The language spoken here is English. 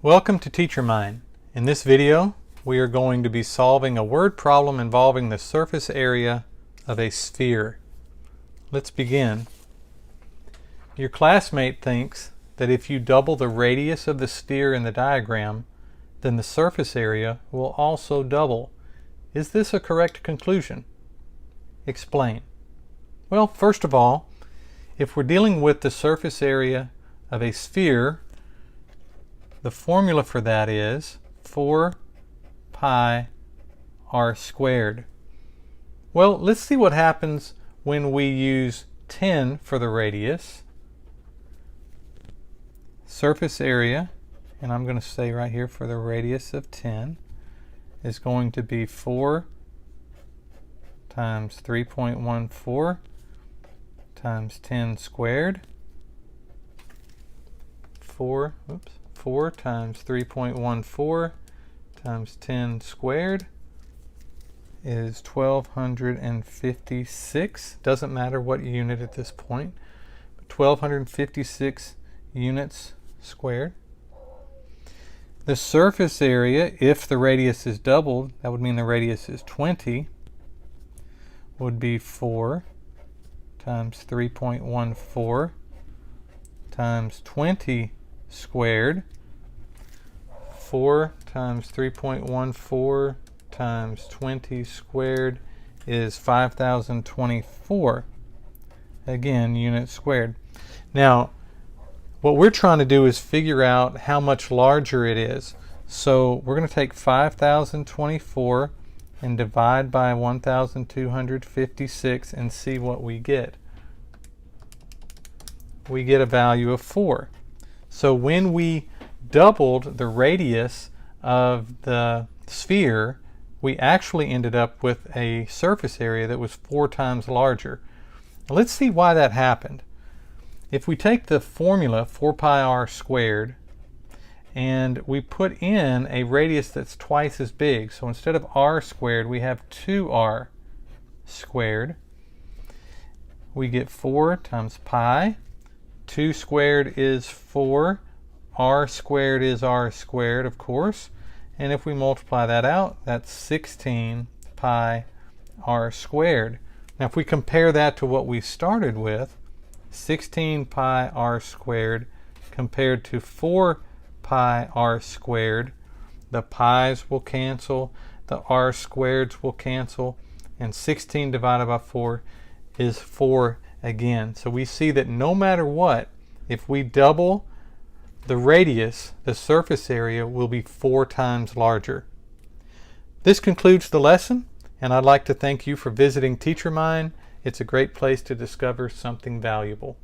Welcome to Teacher Mind. In this video, we are going to be solving a word problem involving the surface area of a sphere. Let's begin. Your classmate thinks that if you double the radius of the sphere in the diagram, then the surface area will also double. Is this a correct conclusion? Explain. Well, first of all, if we're dealing with the surface area of a sphere, the formula for that is 4 pi r squared. Well, let's see what happens when we use 10 for the radius. Surface area, and I'm going to say right here for the radius of 10, is going to be 4 times 3.14 times 10 squared. 4 times 3.14 times 10 squared is 1256. Doesn't matter what unit at this point. 1256 units squared. The surface area, if the radius is doubled, that would mean the radius is 20, would be 4 times 3.14 times 20 squared. 4 times 3.14 times 20 squared is 5024. Again, units squared. Now, what we're trying to do is figure out how much larger it is. So we're going to take 5024 and divide by 1256 and see what we get. We get a value of 4. So when we doubled the radius of the sphere, we actually ended up with a surface area that was 4 times larger. Let's see why that happened. If we take the formula 4 pi r squared and we put in a radius that's twice as big, so instead of r squared we have 2r squared, we get 4 times pi. 2 squared is 4. R squared is r squared, of course. And if we multiply that out, that's 16 pi r squared. Now if we compare that to what we started with, 16 pi r squared compared to 4 pi r squared, the pi's will cancel, the r squareds will cancel, and 16 divided by 4 is 4 again. So we see that no matter what, if we double the radius, the surface area will be 4 times larger. This concludes the lesson, and I'd like to thank you for visiting Teacher Mind. It's a great place to discover something valuable.